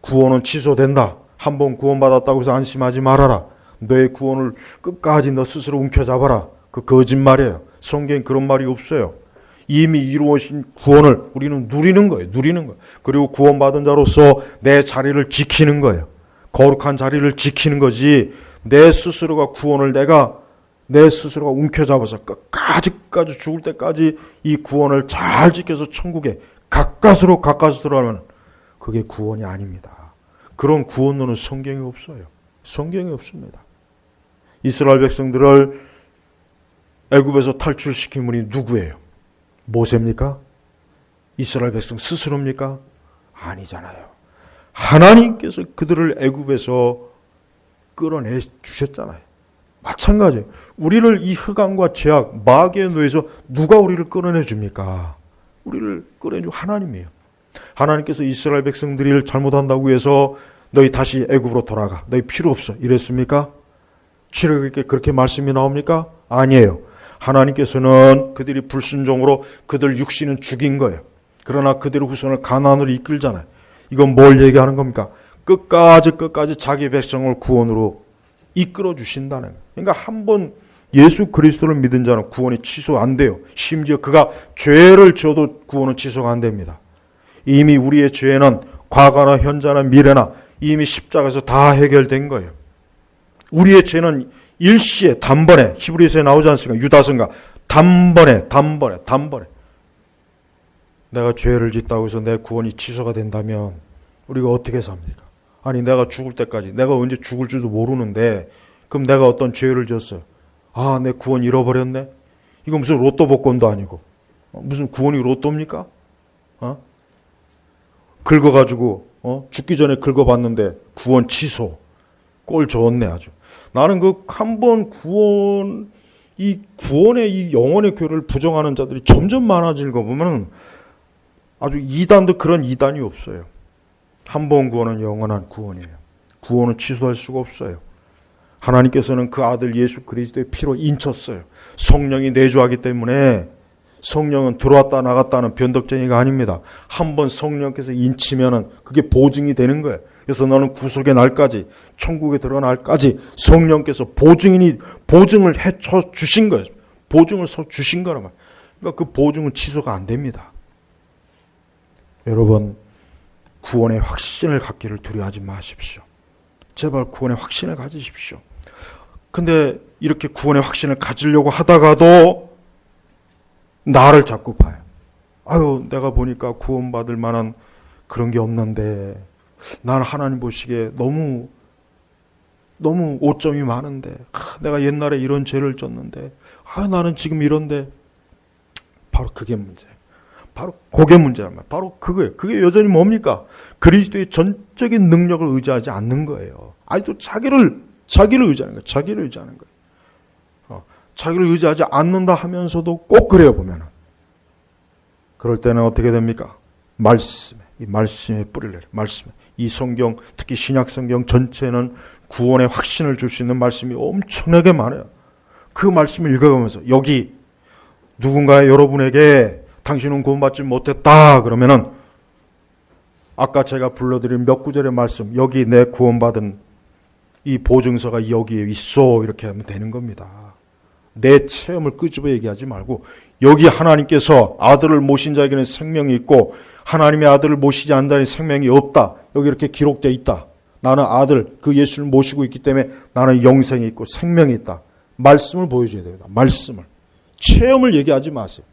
구원은 취소된다. 한 번 구원받았다고 해서 안심하지 말아라. 너의 구원을 끝까지 너 스스로 움켜잡아라. 그 거짓말이에요. 성경에 그런 말이 없어요. 이미 이루어진 구원을 우리는 누리는 거예요. 그리고 구원받은 자로서 내 자리를 지키는 거예요. 거룩한 자리를 지키는 거지 내 스스로가 구원을 내 스스로가 움켜잡아서 끝까지 죽을 때까지 이 구원을 잘 지켜서 천국에 가까스로 하면 그게 구원이 아닙니다. 그런 구원론은 성경에 없어요. 성경에 없습니다. 이스라엘 백성들을 애굽에서 탈출시킨 분이 누구예요? 모세입니까? 이스라엘 백성 스스로입니까? 아니잖아요. 하나님께서 그들을 애굽에서 끌어내 주셨잖아요. 마찬가지예요. 우리를 이 흑암과 죄악, 마귀의 노예에서 누가 우리를 끌어내 줍니까? 우리를 끌어내주 하나님이에요. 하나님께서 이스라엘 백성들이 잘못한다고 해서 너희 다시 애굽으로 돌아가. 너희 필요 없어. 이랬습니까? 치료 있게 그렇게 말씀이 나옵니까? 아니에요. 하나님께서는 그들이 불순종으로 그들 육신은 죽인 거예요. 그러나 그들의 후손을 가나안으로 이끌잖아요. 이건 뭘 얘기하는 겁니까? 끝까지 자기 백성을 구원으로 이끌어 주신다는 거예요. 그러니까 한번 예수 그리스도를 믿은 자는 구원이 취소 안 돼요. 심지어 그가 죄를 지어도 구원은 취소가 안 됩니다. 이미 우리의 죄는 과거나 현재나 미래나 이미 십자가에서 다 해결된 거예요. 우리의 죄는 일시에 단번에 히브리서에 나오지 않습니까? 유다서인가 단번에 내가 죄를 짓다고 해서 내 구원이 취소가 된다면 우리가 어떻게 삽니까? 아니 내가 죽을 때까지 내가 언제 죽을 줄도 모르는데 그럼 내가 어떤 죄를 지었어요. 아, 내 구원 잃어버렸네. 이거 무슨 로또 복권도 아니고 무슨 구원이 로또입니까? 긁어가지고 죽기 전에 긁어봤는데 구원 취소. 꼴 좋았네 아주. 나는 그 한 번 구원의 이 영원의 교회를 부정하는 자들이 점점 많아지는 거 보면 아주 이단도 그런 이단이 없어요. 한 번 구원은 영원한 구원이에요. 구원은 취소할 수가 없어요. 하나님께서는 그 아들 예수 그리스도의 피로 인쳤어요. 성령이 내주하기 때문에 성령은 들어왔다 나갔다는 변덕쟁이가 아닙니다. 한 번 성령께서 인치면은 그게 보증이 되는 거예요. 그래서 너는 구속의 날까지 천국에 들어갈 날까지 성령께서 보증을 해쳐 주신 거예요. 보증을 서 주신 거란 말이에요. 그러니까 그 보증은 취소가 안 됩니다. 여러분 구원의 확신을 갖기를 두려워하지 마십시오. 제발 구원의 확신을 가지십시오. 근데 이렇게 구원의 확신을 가지려고 하다가도 나를 자꾸 봐요. 아유, 내가 보니까 구원받을 만한 그런 게 없는데 나는 하나님 보시기에 너무 오점이 많은데 내가 옛날에 이런 죄를 졌는데 나는 지금 이런데 바로 그게 문제예요. 바로 그게 문제란 말이에요. 바로 그거예요. 그게 여전히 뭡니까? 그리스도의 전적인 능력을 의지하지 않는 거예요. 아직도 자기를 의지하는 거예요. 자기를 의지하는 거예요. 자기를 의지하지 않는다 하면서도 꼭 그래요, 보면은. 그럴 때는 어떻게 됩니까? 이 말씀에 뿌리를 내려. 말씀에. 이 성경, 특히 신약 성경 전체는 구원의 확신을 줄 수 있는 말씀이 엄청나게 많아요. 그 말씀을 읽어가면서 여기 누군가 여러분에게 당신은 구원받지 못했다 그러면은 아까 제가 불러드린 몇 구절의 말씀 여기 내 구원받은 이 보증서가 여기에 있어. 이렇게 하면 되는 겁니다. 내 체험을 끄집어 얘기하지 말고 여기 하나님께서 아들을 모신 자에게는 생명이 있고 하나님의 아들을 모시지 않다니 생명이 없다. 여기 이렇게 기록되어 있다. 나는 아들 그 예수를 모시고 있기 때문에 나는 영생이 있고 생명이 있다. 말씀을 보여줘야 됩니다. 말씀을. 체험을 얘기하지 마세요.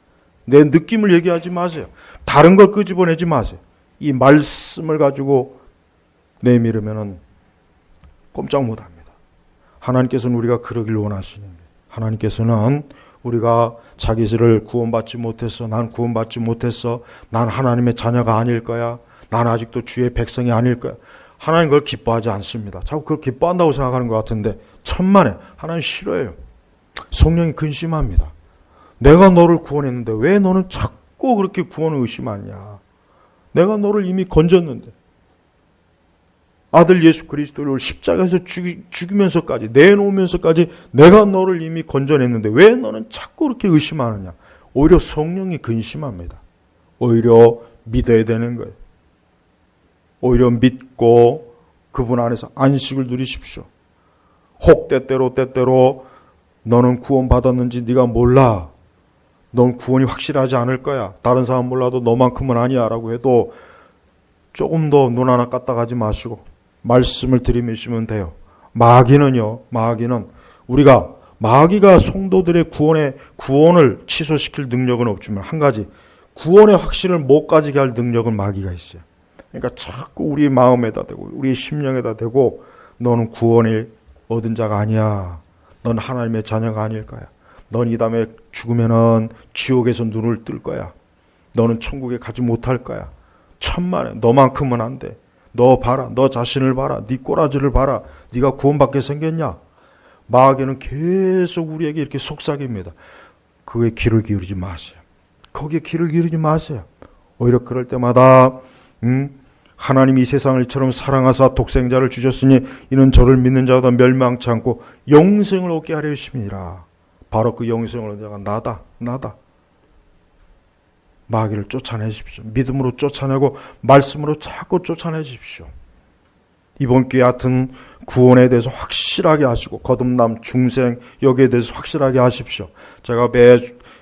내 느낌을 얘기하지 마세요. 다른 걸 끄집어내지 마세요. 이 말씀을 가지고 내밀으면 꼼짝 못합니다. 하나님께서는 우리가 그러길 원하시는 거예요. 하나님께서는 우리가 자기를 구원받지 못했어. 난 구원받지 못했어. 난 하나님의 자녀가 아닐 거야. 난 아직도 주의 백성이 아닐 거야. 하나님 그걸 기뻐하지 않습니다. 자꾸 그걸 기뻐한다고 생각하는 것 같은데 천만에 하나님 싫어해요. 성령이 근심합니다. 내가 너를 구원했는데 왜 너는 자꾸 그렇게 구원을 의심하냐. 내가 너를 이미 건졌는데 아들 예수 그리스도를 십자가에서 죽이면서까지 내놓으면서까지 내가 너를 이미 건져냈는데 왜 너는 자꾸 그렇게 의심하느냐. 오히려 성령이 근심합니다. 오히려 믿어야 되는 거예요. 오히려 믿고 그분 안에서 안식을 누리십시오. 혹 때때로 너는 구원받았는지 네가 몰라. 넌 구원이 확실하지 않을 거야. 다른 사람 몰라도 너만큼은 아니야 라고 해도 조금 더 눈 하나 까딱하지 마시고 말씀을 들이미시면 돼요. 마귀는 마귀가 성도들의 구원을 취소시킬 능력은 없지만 한 가지 구원의 확신을 못 가지게 할 능력은 마귀가 있어요. 그러니까 자꾸 우리 마음에다 대고 우리 심령에다 대고 너는 구원을 얻은 자가 아니야. 넌 하나님의 자녀가 아닐 거야. 넌 이 다음에 죽으면은 지옥에서 눈을 뜰 거야. 너는 천국에 가지 못할 거야. 천만에 너만큼은 안 돼. 너 봐라. 너 자신을 봐라. 네 꼬라지를 봐라. 네가 구원받게 생겼냐. 마귀는 계속 우리에게 이렇게 속삭입니다. 그에 귀를 기울이지 마세요. 거기에 귀를 기울이지 마세요. 오히려 그럴 때마다 하나님이 이 세상을 이처럼 사랑하사 독생자를 주셨으니 이는 저를 믿는 자보다 멸망치 않고 영생을 얻게 하려 하심이라. 바로 그 영생을 얻는 자가 나다. 마귀를 쫓아내십시오. 믿음으로 쫓아내고 말씀으로 자꾸 쫓아내십시오. 이번 기회 하여튼 구원에 대해서 확실하게 하시고 거듭남, 중생 여기에 대해서 확실하게 하십시오. 제가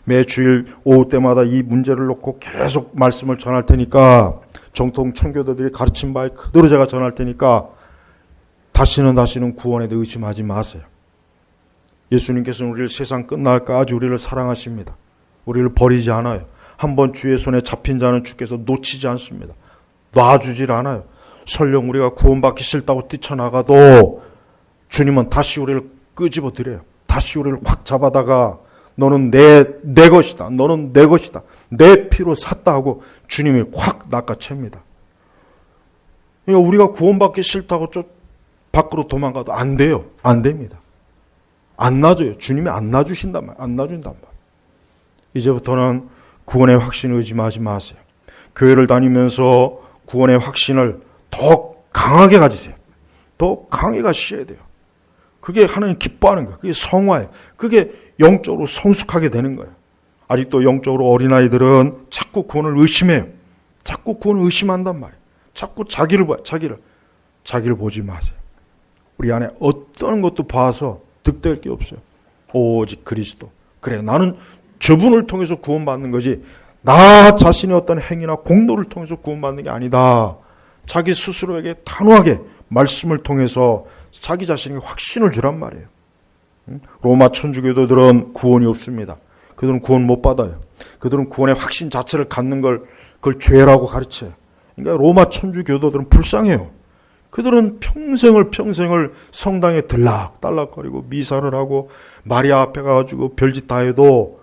매 주일 오후 때마다 이 문제를 놓고 계속 말씀을 전할 테니까 정통 청교도들이 가르친 바에 그대로 제가 전할 테니까 다시는 구원에 대해 의심하지 마세요. 예수님께서는 우리를 세상 끝날까지 우리를 사랑하십니다. 우리를 버리지 않아요. 한번 주의 손에 잡힌 자는 주께서 놓치지 않습니다. 놔주질 않아요. 설령 우리가 구원받기 싫다고 뛰쳐나가도 주님은 다시 우리를 끄집어 드려요. 다시 우리를 확 잡아다가 너는 내 것이다. 너는 내 것이다. 내 피로 샀다 하고 주님이 확 낚아챕니다. 그러니까 우리가 구원받기 싫다고 밖으로 도망가도 안 돼요. 안 됩니다. 안 놔줘요. 주님이 안 놔주신단 말이에요. 안 놔준단 말이에요. 이제부터는 구원의 확신을 의심하지 마세요. 교회를 다니면서 구원의 확신을 더 강하게 가지세요. 더 강하게 가셔야 돼요. 그게 하나님 기뻐하는 거예요. 그게 성화예요. 그게 영적으로 성숙하게 되는 거예요. 아직도 영적으로 어린아이들은 자꾸 구원을 의심해요. 자꾸 구원을 의심한단 말이에요. 자꾸 자기를 봐요. 자기를 보지 마세요. 우리 안에 어떤 것도 봐서 득될 게 없어요. 오직 그리스도. 그래, 나는 저분을 통해서 구원받는 거지 나 자신의 어떤 행위나 공로를 통해서 구원받는 게 아니다. 자기 스스로에게 단호하게 말씀을 통해서 자기 자신에게 확신을 주란 말이에요. 로마 천주교도들은 구원이 없습니다. 그들은 구원 못 받아요. 그들은 구원의 확신 자체를 갖는 그걸 죄라고 가르쳐요. 그러니까 로마 천주교도들은 불쌍해요. 그들은 평생을 성당에 들락달락거리고 미사를 하고 마리아 앞에 가가지고 별짓 다 해도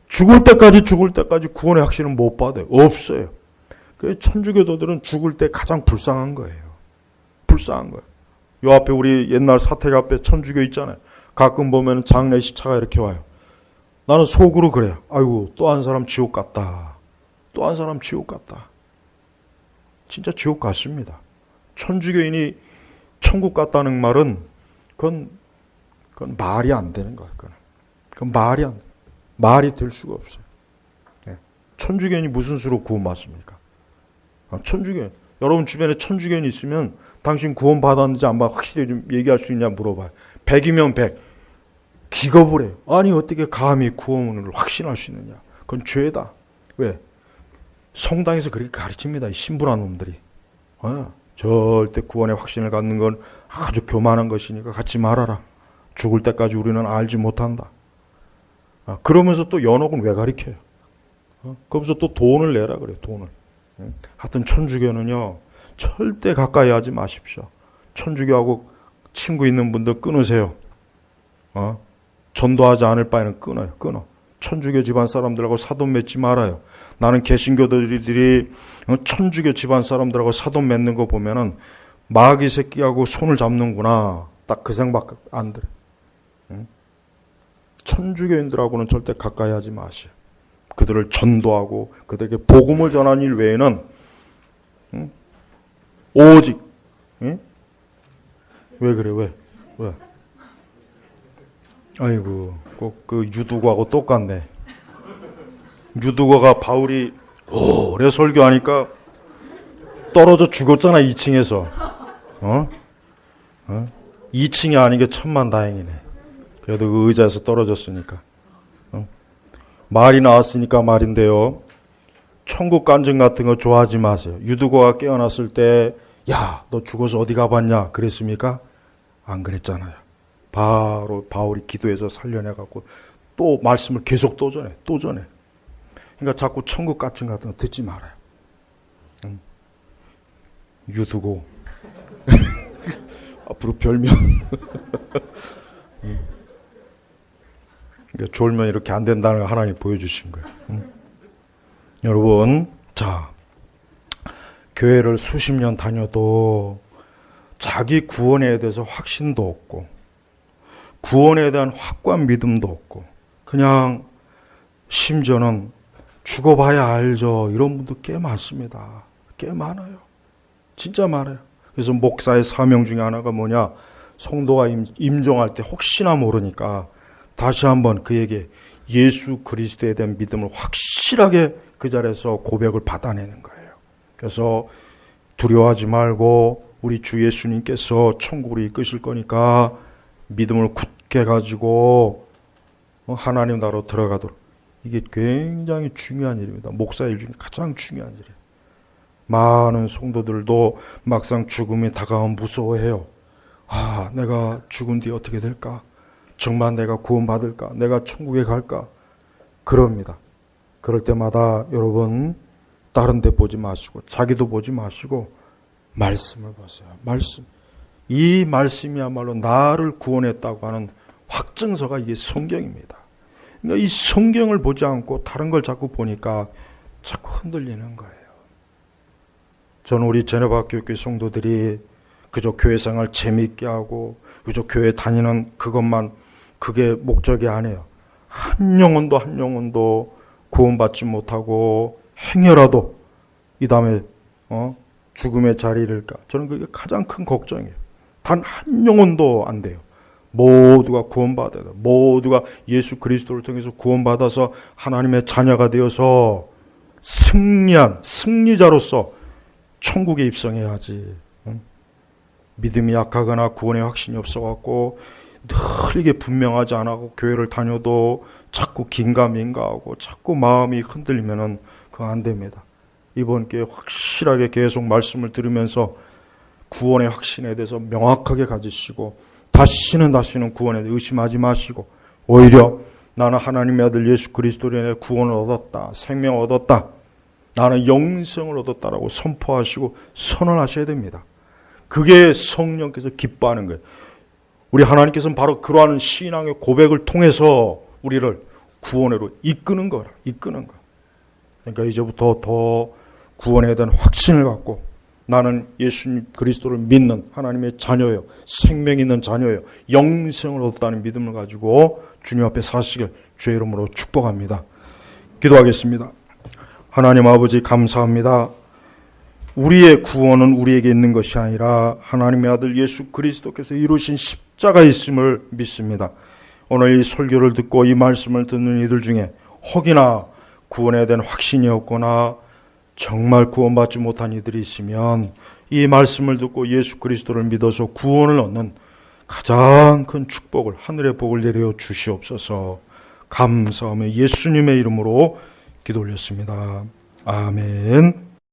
죽을 때까지 구원의 확신은 못 받아요. 없어요. 그 천주교도들은 죽을 때 가장 불쌍한 거예요. 불쌍한 거예요. 요 앞에 우리 옛날 사택 앞에 천주교 있잖아요. 가끔 보면 장례식차가 이렇게 와요. 나는 속으로 그래요. 아이고, 또 한 사람 지옥 갔다. 또 한 사람 지옥 갔다. 진짜 지옥 갔습니다. 천주교인이 천국 갔다는 말은 그건 말이 안 되는 거예요. 그건 말이 될 수가 없어요. 네. 천주교인이 무슨 수로 구원받습니까? 천주교인. 여러분 주변에 천주교인이 있으면 당신 구원 받았는지 안 받았는지 확실히 좀 얘기할 수 있냐 물어봐요. 100이면 100. 기겁을 해요. 아니 어떻게 감히 구원을 확신할 수 있느냐. 그건 죄다. 왜? 성당에서 그렇게 가르칩니다. 이 신분한 놈들이. 절대 구원의 확신을 갖는 건 아주 교만한 것이니까 갖지 말아라. 죽을 때까지 우리는 알지 못한다. 그러면서 또 연옥은 왜 가르쳐요? 그러면서 또 돈을 내라 그래요. 돈을. 하여튼 천주교는요. 절대 가까이 하지 마십시오. 천주교하고 친구 있는 분들 끊으세요. 전도하지 않을 바에는 끊어. 천주교 집안 사람들하고 사돈 맺지 말아요. 나는 개신교들이 천주교 집안 사람들하고 사돈 맺는 거 보면은 마귀 새끼하고 손을 잡는구나. 딱 그 생각 안 들어요. 천주교인들하고는 절대 가까이 하지 마세요. 그들을 전도하고 그들에게 복음을 전하는 일 외에는 오직 왜 그래? 왜? 아이고 꼭 그 유두과하고 똑같네. 유두과가 바울이 오래 설교하니까 떨어져 죽었잖아. 2층에서 2층이 아닌 게 천만다행이네. 그래도 그 의자에서 떨어졌으니까. 말이 나왔으니까 말인데요. 천국 간증 같은 거 좋아하지 마세요. 유두과가 깨어났을 때 야, 너 죽어서 어디 가봤냐 그랬습니까? 안 그랬잖아요. 바로 바울이 기도해서 살려내갖고 또 말씀을 계속 또 전해. 그러니까 자꾸 천국 간증 같은 거 듣지 말아요. 유두고 앞으로 별명 그러니까 졸면 이렇게 안 된다는 걸 하나님 보여주신 거예요. 여러분, 자, 교회를 수십 년 다녀도 자기 구원에 대해서 확신도 없고 구원에 대한 확고한 믿음도 없고 그냥 심지어는 죽어봐야 알죠. 이런 분도 꽤 많습니다. 꽤 많아요. 진짜 많아요. 그래서 목사의 사명 중에 하나가 뭐냐, 성도가 임종할 때 혹시나 모르니까 다시 한번 그에게 예수 그리스도에 대한 믿음을 확실하게 그 자리에서 고백을 받아내는 거예요. 그래서 두려워하지 말고 우리 주 예수님께서 천국으로 이끄실 거니까 믿음을 굳게 가지고 하나님 나라로 들어가도록. 이게 굉장히 중요한 일입니다. 목사 일 중에 가장 중요한 일이에요. 많은 성도들도 막상 죽음이 다가오면 무서워해요. 내가 죽은 뒤에 어떻게 될까? 정말 내가 구원받을까? 내가 천국에 갈까? 그럽니다. 그럴 때마다 여러분 다른 데 보지 마시고 자기도 보지 마시고 말씀을 보세요. 말씀. 이 말씀이야말로 나를 구원했다고 하는 확증서가 이게 성경입니다. 그러니까 이 성경을 보지 않고 다른 걸 자꾸 보니까 자꾸 흔들리는 거예요. 저는 우리 제네바 교회 성도들이 그저 교회 생활 재미있게 하고 그저 교회 다니는 그것만 그게 목적이 아니에요. 한 영혼도 구원받지 못하고 행여라도 이 다음에 죽음의 자리를 잃을까. 저는 그게 가장 큰 걱정이에요. 단 한 영혼도 안 돼요. 모두가 구원받아야 돼요. 모두가 예수 그리스도를 통해서 구원받아서 하나님의 자녀가 되어서 승리자로서 천국에 입성해야지. 믿음이 약하거나 구원의 확신이 없어갖고 늘 이게 분명하지 않고 교회를 다녀도 자꾸 긴가민가하고 자꾸 마음이 흔들리면은 그거 안 됩니다. 이번 기회에 확실하게 계속 말씀을 들으면서 구원의 확신에 대해서 명확하게 가지시고 다시는 구원에 대해 의심하지 마시고 오히려 나는 하나님의 아들 예수 그리스도로 인해 구원을 얻었다. 생명을 얻었다. 나는 영생을 얻었다라고 선포하시고 선언하셔야 됩니다. 그게 성령께서 기뻐하는 거예요. 우리 하나님께서는 바로 그러한 신앙의 고백을 통해서 우리를 구원으로 이끄는 거라. 그러니까 이제부터 더 구원에 대한 확신을 갖고 나는 예수님 그리스도를 믿는 하나님의 자녀예요. 생명 있는 자녀예요. 영생을 얻었다는 믿음을 가지고 주님 앞에 사시길 주의 이름으로 축복합니다. 기도하겠습니다. 하나님 아버지 감사합니다. 우리의 구원은 우리에게 있는 것이 아니라 하나님의 아들 예수 그리스도께서 이루신 십자가 있음을 믿습니다. 오늘 이 설교를 듣고 이 말씀을 듣는 이들 중에 혹이나 구원에 대한 확신이 없거나 정말 구원받지 못한 이들이 있으면 이 말씀을 듣고 예수 그리스도를 믿어서 구원을 얻는 가장 큰 축복을, 하늘의 복을 내려 주시옵소서. 감사하며 예수님의 이름으로 기도 올렸습니다. 아멘.